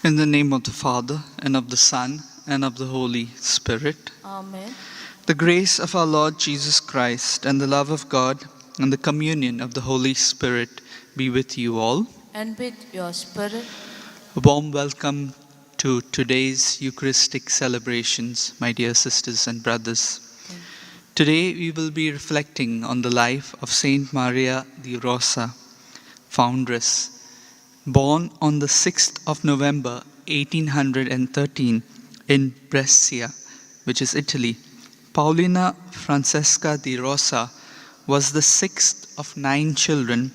In the name of the Father, and of the Son, and of the Holy Spirit. Amen. The grace of our Lord Jesus Christ, and the love of God, and the communion of the Holy Spirit be with you all. And with your spirit. A warm welcome to today's Eucharistic celebrations, my dear sisters and brothers. Today we will be reflecting on the life of Saint Maria di Rosa, foundress. Born on the 6th of November 1813 in Brescia, which is Italy, Paolina Francesca di Rosa was the sixth of 9 children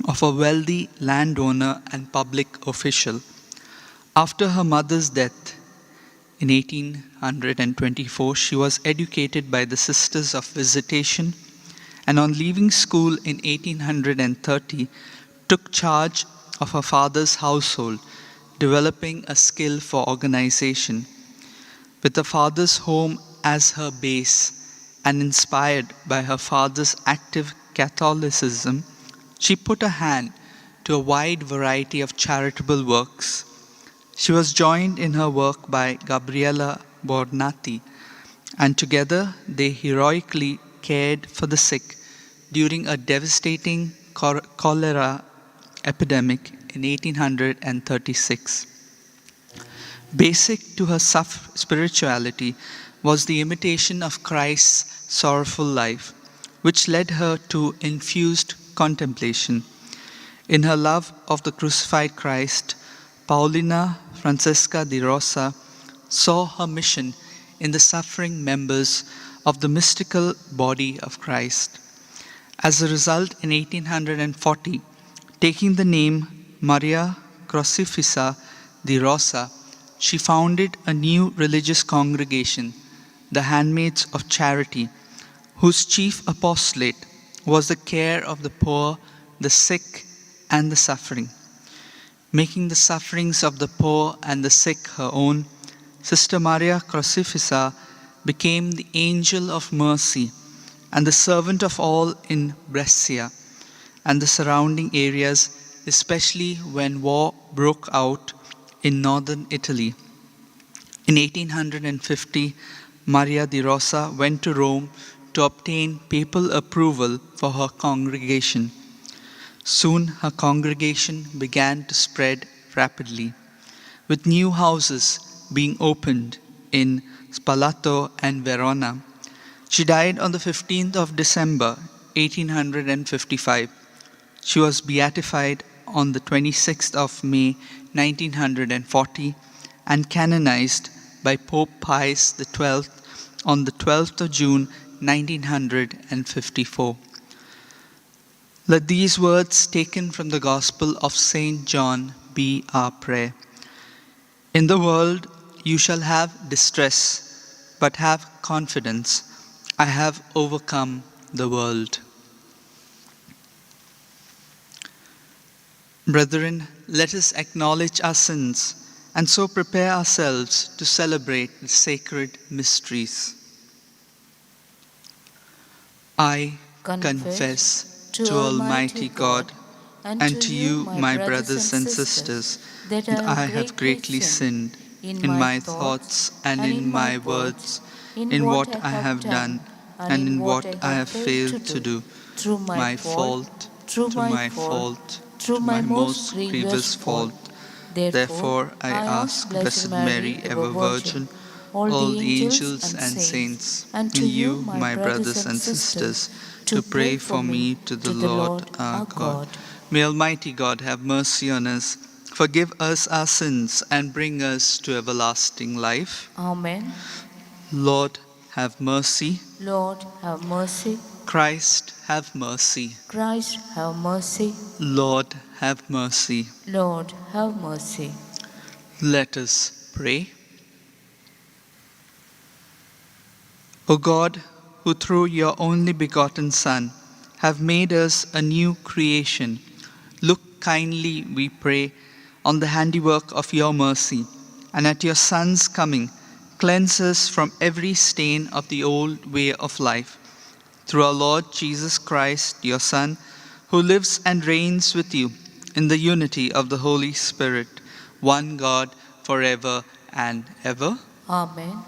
of a wealthy landowner and public official. After her mother's death in 1824, she was educated by the Sisters of Visitation, and on leaving school in 1830, took charge of her father's household, developing a skill for organization. With her father's home as her base and inspired by her father's active Catholicism, she put a hand to a wide variety of charitable works. She was joined in her work by Gabriella Bornati, and together they heroically cared for the sick during a devastating cholera epidemic in 1836. Basic to her spirituality was the imitation of Christ's sorrowful life, which led her to infused contemplation. In her love of the crucified Christ, Paolina Francesca di Rosa saw her mission in the suffering members of the mystical body of Christ. As a result, in 1840, taking the name Maria Crocifissa di Rosa, she founded a new religious congregation, the Handmaids of Charity, whose chief apostolate was the care of the poor, the sick, and the suffering. Making the sufferings of the poor and the sick her own, Sister Maria Crocifissa became the angel of mercy and the servant of all in Brescia and the surrounding areas, especially when war broke out in northern Italy. In 1850, Maria di Rosa went to Rome to obtain papal approval for her congregation. Soon her congregation began to spread rapidly, with new houses being opened in Spalato and Verona. She died on the 15th of December, 1855. She was beatified on the 26th of May, 1940, and canonized by Pope Pius XII on the 12th of June, 1954. Let these words taken from the Gospel of St. John be our prayer. In the world you shall have distress, but have confidence. I have overcome the world. Brethren, let us acknowledge our sins and so prepare ourselves to celebrate the sacred mysteries. I confess to Almighty God And to you, my brothers and sisters, that I I have have greatly greatly sinned sinned in in my my thoughts thoughts and and in in my my words, words, in in what what I I have have done done and and in in what what I I have have failed to failed to do, do. through my My fault, fault, through to my my fault, fault, through to my my most most grievous grievous fault. fault. Therefore, Therefore I I ask ask, Blessed Blessed Mary, Mary, ever ever Virgin, Virgin, all all the the angels angels and and saints, saints, and to and you, you, my my brothers brothers and and sisters, sisters, to to pray pray for for me me to the to the Lord Lord our our God. God. May Almighty God have mercy on us, forgive us our sins, and bring us to everlasting life. Amen. Lord, have mercy. Lord, have mercy. Christ, have mercy. Christ, have mercy. Lord, have mercy. Lord, have mercy. Let us pray. O God, who through your only begotten Son have made us a new creation, look kindly, we pray, on the handiwork of your mercy, and at your Son's coming, cleanse us from every stain of the old way of life. Through our Lord Jesus Christ, your Son, who lives and reigns with you in the unity of the Holy Spirit, one God, forever and ever. Amen.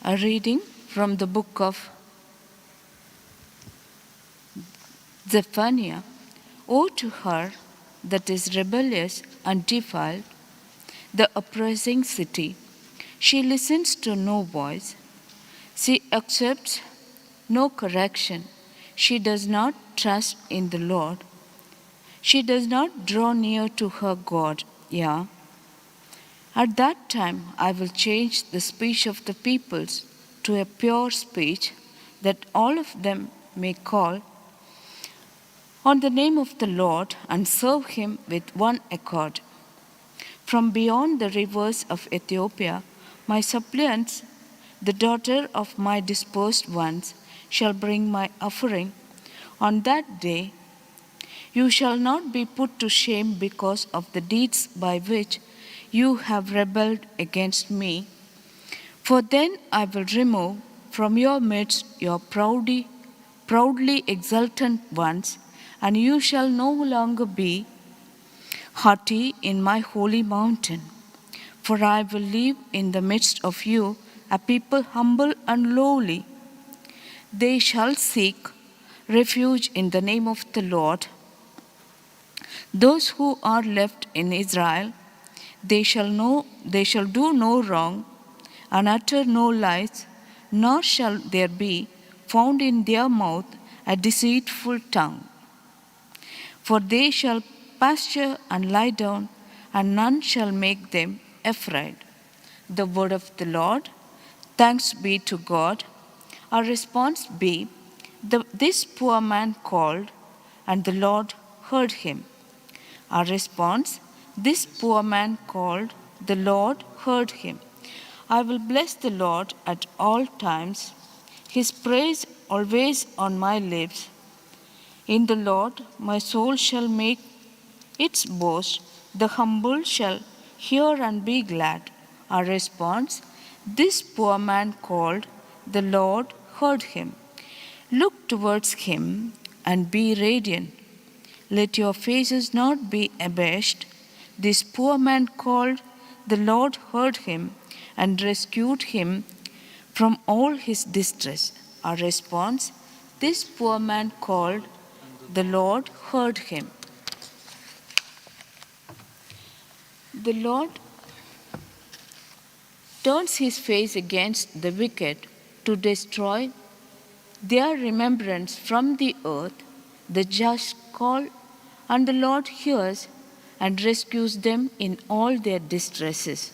A reading from the book of Zephaniah. Woe to her that is rebellious and defiled, the oppressing city. She listens to no voice. She accepts no correction. She does not trust in the Lord. She does not draw near to her God. Yeah. At that time I will change the speech of the peoples to a pure speech, that all of them may call on the name of the Lord and serve him with one accord. From beyond the rivers of Ethiopia, my suppliants, the daughter of my dispersed ones, shall bring my offering. On that day, you shall not be put to shame because of the deeds by which you have rebelled against me. For then I will remove from your midst your proudly exultant ones, and you shall no longer be haughty in my holy mountain. For I will leave in the midst of you a people humble and lowly. They shall seek refuge in the name of the Lord. Those who are left in Israel, they shall do no wrong and utter no lies, nor shall there be found in their mouth a deceitful tongue. For they shall pasture and lie down, and none shall make them afraid. The word of the Lord. Thanks be to God. Our response be, this poor man called, and the Lord heard him. Our response, this poor man called, the Lord heard him. I will bless the Lord at all times, his praise always on my lips. In the Lord my soul shall make its boast, the humble shall hear and be glad. Our response, this poor man called, the Lord heard him. Look towards him and be radiant. Let your faces not be abashed. This poor man called, the Lord heard him and rescued him from all his distress. Our response, this poor man called, the Lord heard him. The Lord turns his face against the wicked to destroy their remembrance from the earth. The just call, and the Lord hears and rescues them in all their distresses.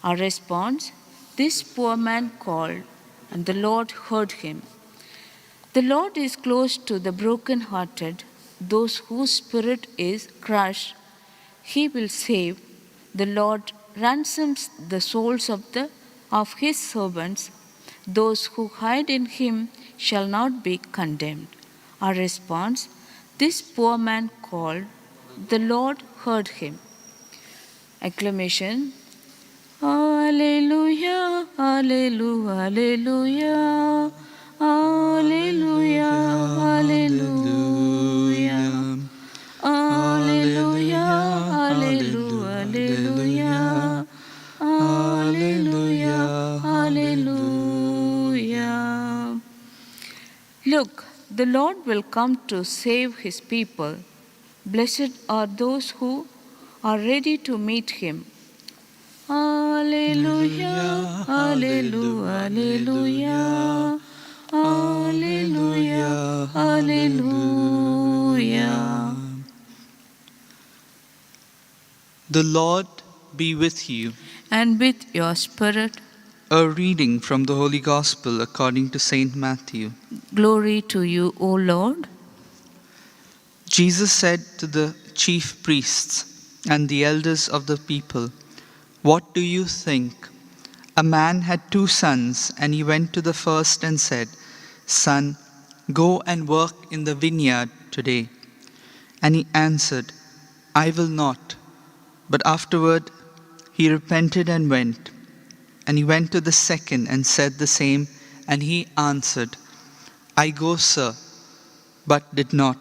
Our response, this poor man called, and the Lord heard him. The Lord is close to the brokenhearted, those whose spirit is crushed. He will save. The Lord ransoms the souls of his servants. Those who hide in him shall not be condemned. Our response: this poor man called, the Lord heard him. Acclamation. Alleluia, Alleluia, Alleluia, Alleluia, Alleluia, Alleluia, Alleluia, Alleluia, Alleluia. Look, the Lord will come to save his people. Blessed are those who are ready to meet him. Alleluia, Alleluia, Alleluia, Alleluia, Alleluia. The Lord be with you. And with your spirit. A reading from the Holy Gospel according to Saint Matthew. Glory to you, O Lord. Jesus said to the chief priests and the elders of the people, "What do you think? A man had 2 sons, and he went to the first and said, 'Son, go and work in the vineyard today.' And he answered, 'I will not.' But afterward he repented and went. And he went to the second and said the same, and he answered, 'I go, sir,' but did not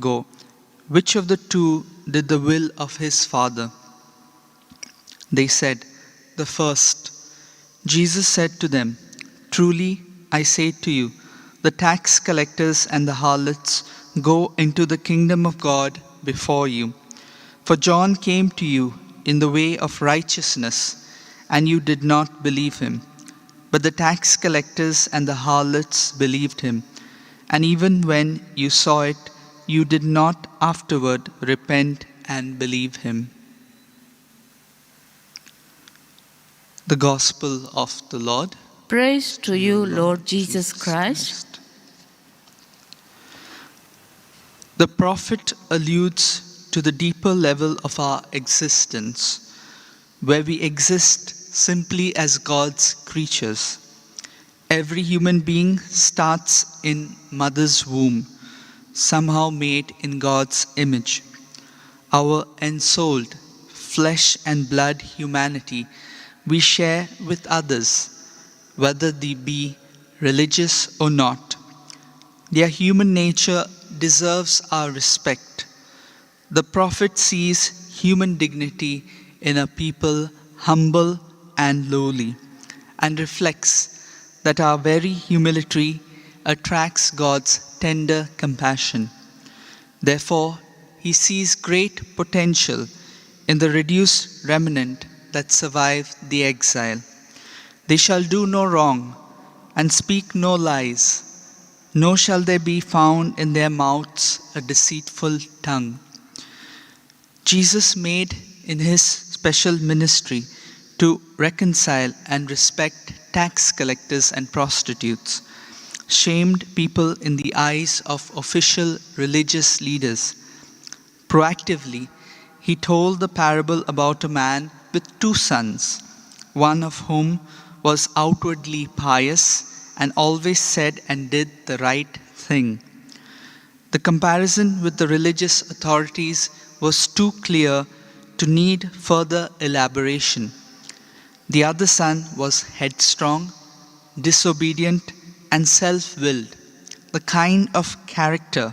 go. Which of the 2 did the will of his father?" They said, "The first." Jesus said to them, "Truly I say to you, the tax collectors and the harlots go into the kingdom of God before you. For John came to you in the way of righteousness, and you did not believe him. But the tax collectors and the harlots believed him. And even when you saw it, you did not afterward repent and believe him." The Gospel of the Lord. Praise to you, Lord Jesus Christ. The prophet alludes to the deeper level of our existence, where we exist simply as God's creatures. Every human being starts in mother's womb, somehow made in God's image. Our ensouled, flesh and blood humanity we share with others, whether they be religious or not. Their human nature deserves our respect. The prophet sees human dignity in a people humble and lowly, and reflects that our very humility attracts God's tender compassion. Therefore, he sees great potential in the reduced remnant that survive the exile. They shall do no wrong and speak no lies, nor shall there be found in their mouths a deceitful tongue. Jesus made in his special ministry to reconcile and respect tax collectors and prostitutes, shamed people in the eyes of official religious leaders. Proactively, he told the parable about a man with 2 sons, one of whom was outwardly pious and always said and did the right thing. The comparison with the religious authorities was too clear to need further elaboration. The other son was headstrong, disobedient, and self-willed, the kind of character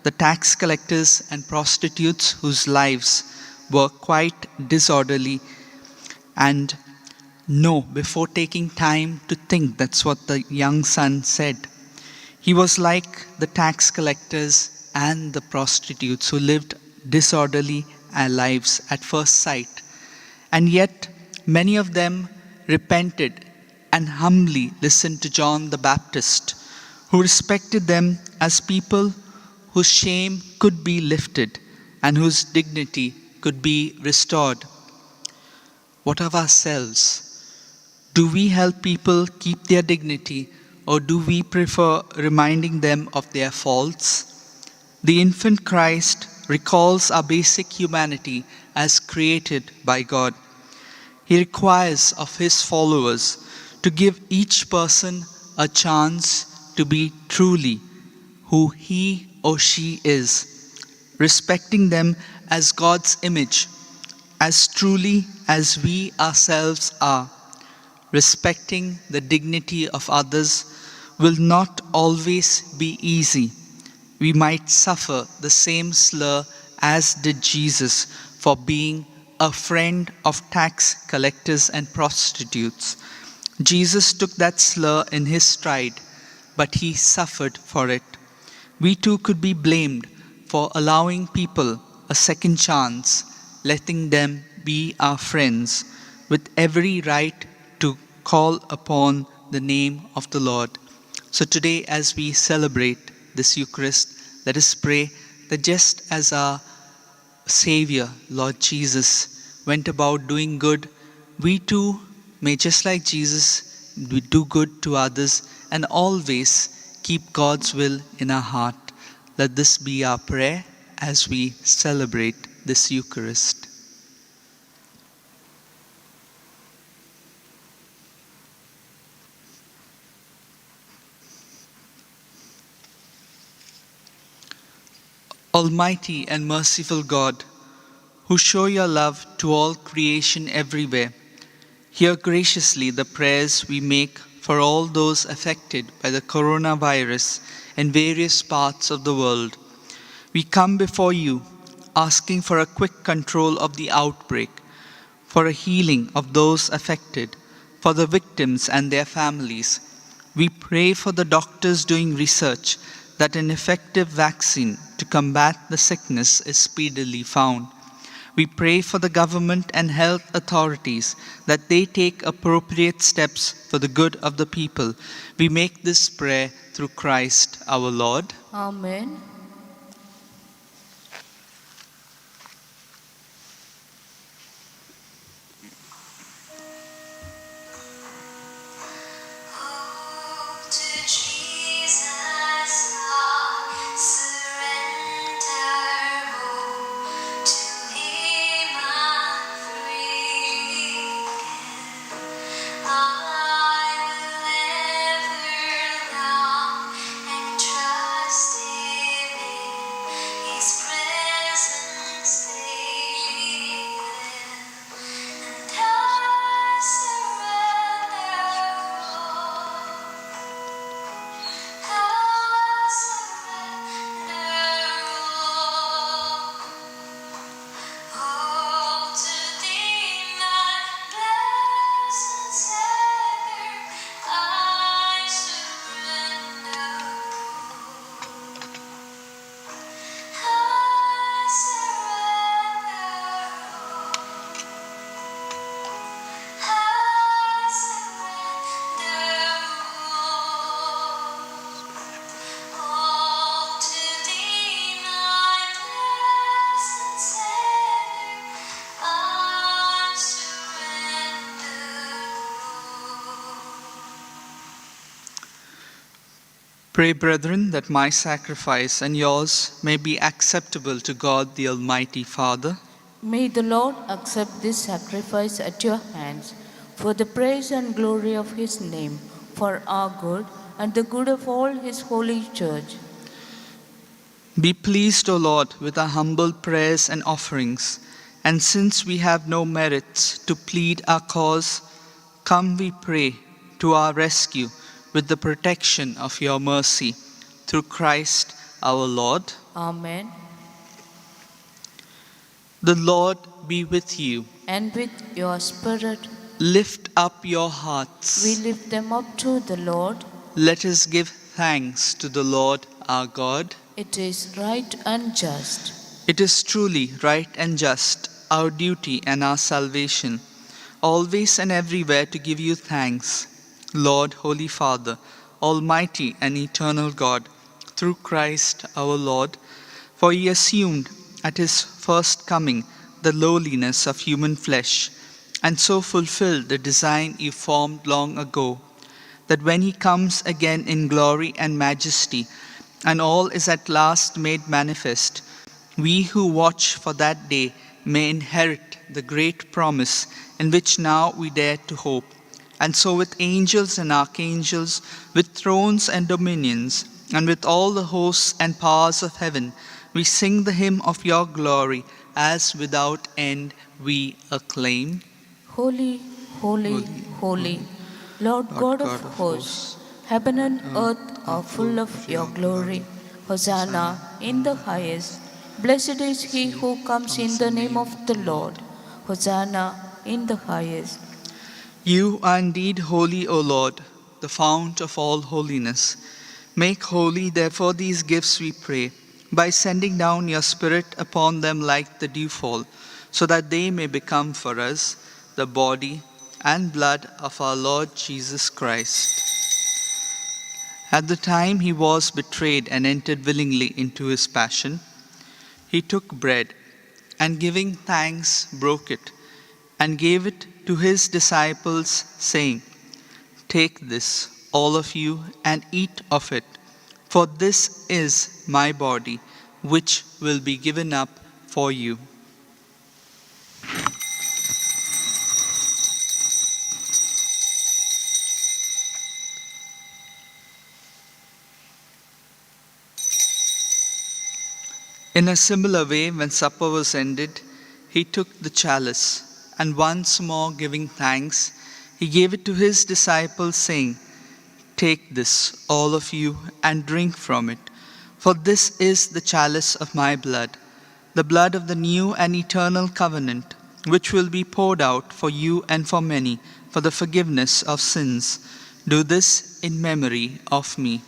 the tax collectors and prostitutes whose lives were quite disorderly and know before taking time to think. That's what the young son said. He was like the tax collectors and the prostitutes who lived disorderly lives at first sight, and yet many of them repented and humbly listened to John the Baptist, who respected them as people whose shame could be lifted and whose dignity could be restored. What of ourselves? Do we help people keep their dignity, or do we prefer reminding them of their faults? The infant Christ recalls our basic humanity as created by God. He requires of his followers to give each person a chance to be truly who he or she is, respecting them as God's image, as truly as we ourselves are. Respecting the dignity of others will not always be easy. We might suffer the same slur as did Jesus for being a friend of tax collectors and prostitutes. Jesus took that slur in his stride, but he suffered for it. We too could be blamed for allowing people a second chance, letting them be our friends, with every right to call upon the name of the Lord. So today, as we celebrate this Eucharist, let us pray that just as our Savior, Lord Jesus, went about doing good, we too may, just like Jesus, we do good to others and always keep God's will in our heart. Let this be our prayer as we celebrate this Eucharist. Almighty and merciful God, who show your love to all creation everywhere, hear graciously the prayers we make for all those affected by the coronavirus in various parts of the world. We come before you asking for a quick control of the outbreak, for a healing of those affected, for the victims and their families. We pray for the doctors doing research that an effective vaccine to combat the sickness is speedily found. We pray for the government and health authorities that they take appropriate steps for the good of the people. We make this prayer through Christ our Lord. Amen. Pray, brethren, that my sacrifice and yours may be acceptable to God the Almighty Father. May the Lord accept this sacrifice at your hands for the praise and glory of his name, for our good and the good of all his holy church. Be pleased, O Lord, with our humble prayers and offerings, and since we have no merits to plead our cause, come, we pray, to our rescue with the protection of your mercy, through Christ our Lord. Amen. The Lord be with you. And with your spirit, Lift up your hearts. we lift them up to the Lord. Let us give thanks to the Lord our God. It is right and just. It is truly right and just, our duty and our salvation, always and everywhere to give you thanks, Lord, Holy Father, Almighty and eternal God, through Christ our Lord, for he assumed at his first coming the lowliness of human flesh, and so fulfilled the design you formed long ago, that when he comes again in glory and majesty, and all is at last made manifest, we who watch for that day may inherit the great promise in which now we dare to hope. And so with angels and archangels, with thrones and dominions, and with all the hosts and powers of heaven, we sing the hymn of your glory, as without end we acclaim. Holy, holy, holy, Lord God of hosts, heaven and earth are full of your glory. Hosanna in the highest. Blessed is he who comes in the name of the Lord. Hosanna in the highest. You are indeed holy, O Lord, the fount of all holiness. Make holy, therefore, these gifts, we pray, by sending down your Spirit upon them like the dewfall, so that they may become for us the body and blood of our Lord Jesus Christ. At the time he was betrayed and entered willingly into his passion, he took bread and giving thanks broke it and gave it to his disciples, saying, "Take this, all of you, and eat of it, for this is my body, which will be given up for you." In a similar way, when supper was ended, he took the chalice, and once more giving thanks, he gave it to his disciples, saying, "Take this, all of you, and drink from it, for this is the chalice of my blood, the blood of the new and eternal covenant, which will be poured out for you and for many for the forgiveness of sins. Do this in memory of me."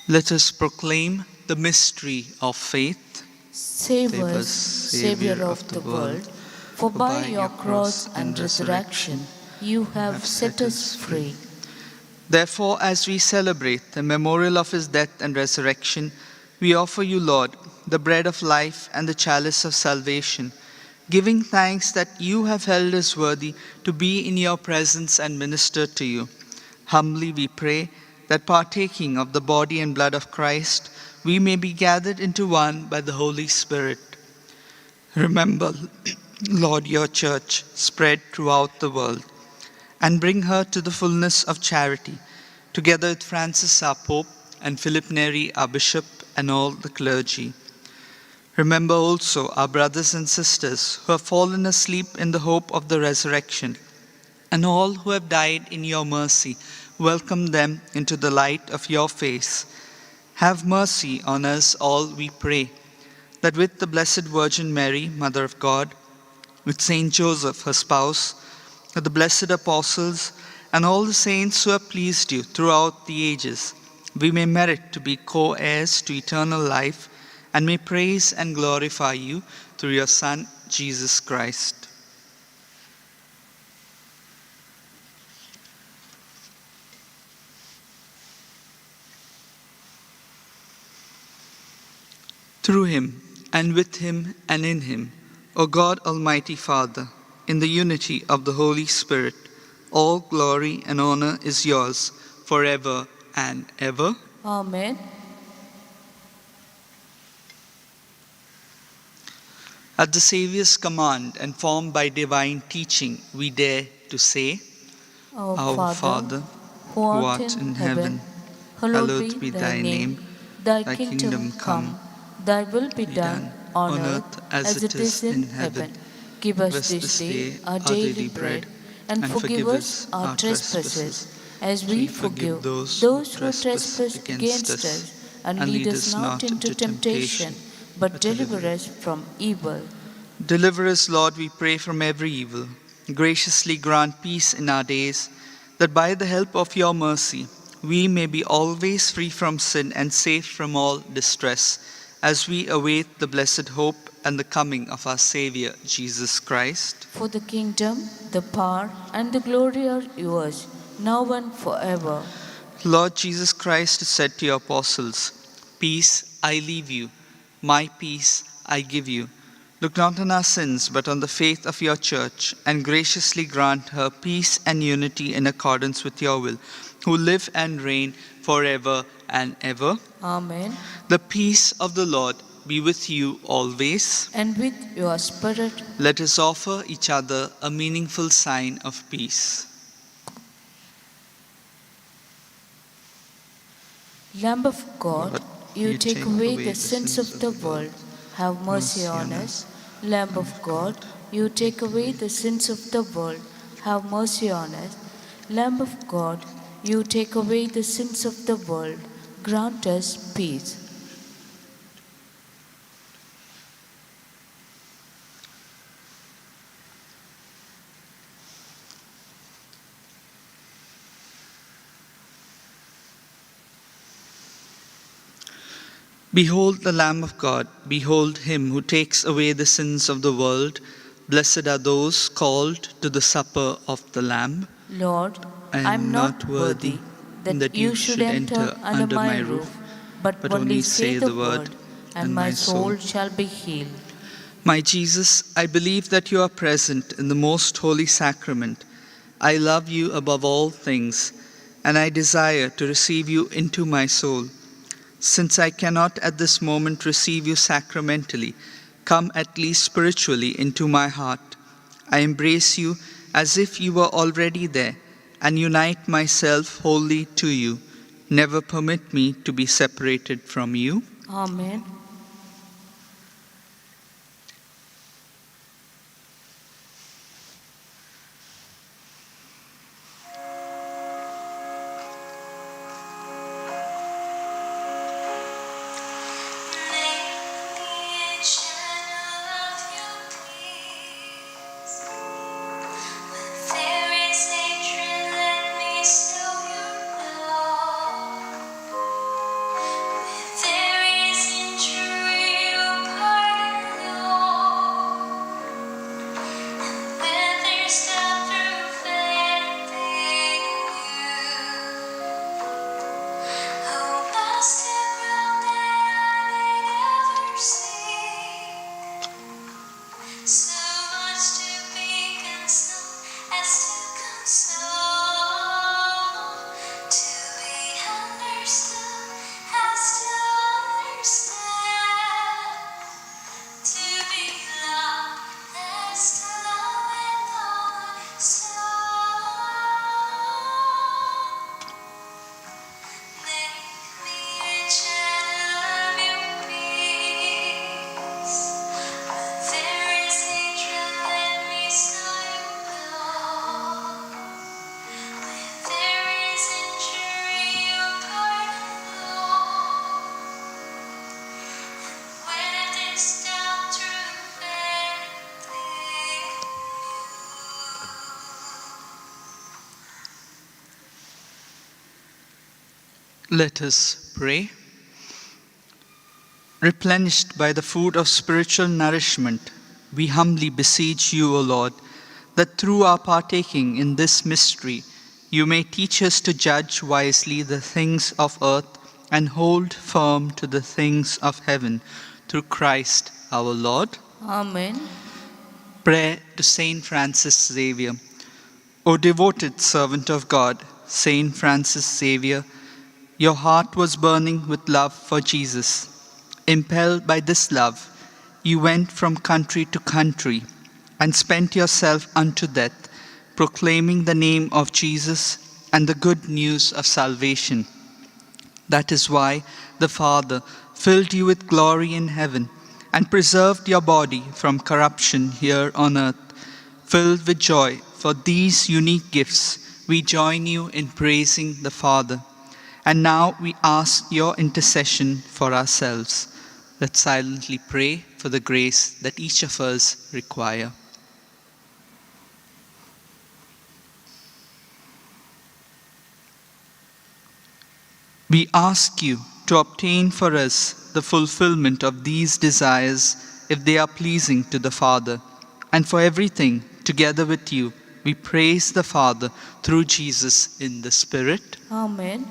Let us proclaim the mystery of faith. Save us, Savior of the world, for by your cross and resurrection you have set us free. Therefore, as we celebrate the memorial of his death and resurrection, we offer you, Lord, the bread of life and the chalice of salvation, giving thanks that you have held us worthy to be in your presence and minister to you. Humbly we pray that partaking of the body and blood of Christ, we may be gathered into one by the Holy Spirit. Remember, Lord, your church spread throughout the world, and bring her to the fullness of charity, together with Francis our Pope and Philip Neri our Bishop and all the clergy. Remember also our brothers and sisters who have fallen asleep in the hope of the resurrection, and all who have died in your mercy. Welcome them into the light of your face. Have mercy on us all, we pray, that with the Blessed Virgin Mary, Mother of God, with Saint Joseph, her spouse, with the blessed apostles, and all the saints who have pleased you throughout the ages, we may merit to be co-heirs to eternal life, and may praise and glorify you through your Son, Jesus Christ. Through him, and with him, and in him, O God, Almighty Father, in the unity of the Holy Spirit, all glory and honor is yours forever and ever. Amen. At the Saviour's command and formed by divine teaching, we dare to say, Our Father, who art in heaven, hallowed be thy name. Thy kingdom come, thy will be done on earth as it is in heaven. Give us this day our daily bread, and forgive us our trespasses, as we forgive those who trespass against us. And lead us not into temptation, but deliver us from evil. Deliver us, Lord, we pray, from every evil. Graciously grant peace in our days, that by the help of your mercy we may be always free from sin and safe from all distress, as we await the blessed hope and the coming of our Savior, Jesus Christ. For the kingdom, the power, and the glory are yours, now and forever. Lord Jesus Christ said to your apostles, Peace I leave you, my peace I give you. Look not on our sins, but on the faith of your church, and graciously grant her peace and unity in accordance with your will, who live and reign forever and ever. Amen. The peace of the Lord be with you always. And with your spirit. Let us offer each other a meaningful sign of peace. Lamb of God, Lord, you take away the sins of the world. Have mercy on us. Lamb of God, you take away the sins of the world. Have mercy on us. Lamb of God, you take away the sins of the world. Grant us peace. Behold the Lamb of God, behold him who takes away the sins of the world. Blessed are those called to the supper of the Lamb. Lord, I am not worthy that you should enter under my roof, but only say the word, and my soul shall be healed. My Jesus, I believe that you are present in the most holy sacrament. I love you above all things, and I desire to receive you into my soul. Since I cannot at this moment receive you sacramentally, come at least spiritually into my heart. I embrace you as if you were already there, and unite myself wholly to you. Never permit me to be separated from you. Amen. Let us pray. Replenished by the food of spiritual nourishment, we humbly beseech you, O Lord, that through our partaking in this mystery, you may teach us to judge wisely the things of earth and hold firm to the things of heaven, through Christ our Lord. Amen. Prayer to Saint Francis Xavier. O devoted servant of God, Saint Francis Xavier, your heart was burning with love for Jesus. Impelled by this love, you went from country to country and spent yourself unto death, proclaiming the name of Jesus and the good news of salvation. That is why the Father filled you with glory in heaven and preserved your body from corruption here on earth. Filled with joy for these unique gifts, we join you in praising the Father. And now we ask your intercession for ourselves. Let's silently pray for the grace that each of us require. We ask you to obtain for us the fulfillment of these desires if they are pleasing to the Father. And for everything, together with you, we praise the Father through Jesus in the Spirit. Amen.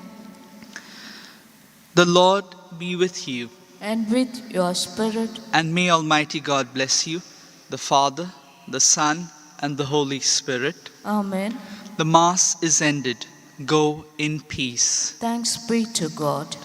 The Lord be with you. and with your spirit. And may Almighty God bless you, the Father, the Son, and the Holy Spirit. Amen. The Mass is ended. Go in peace. Thanks be to God.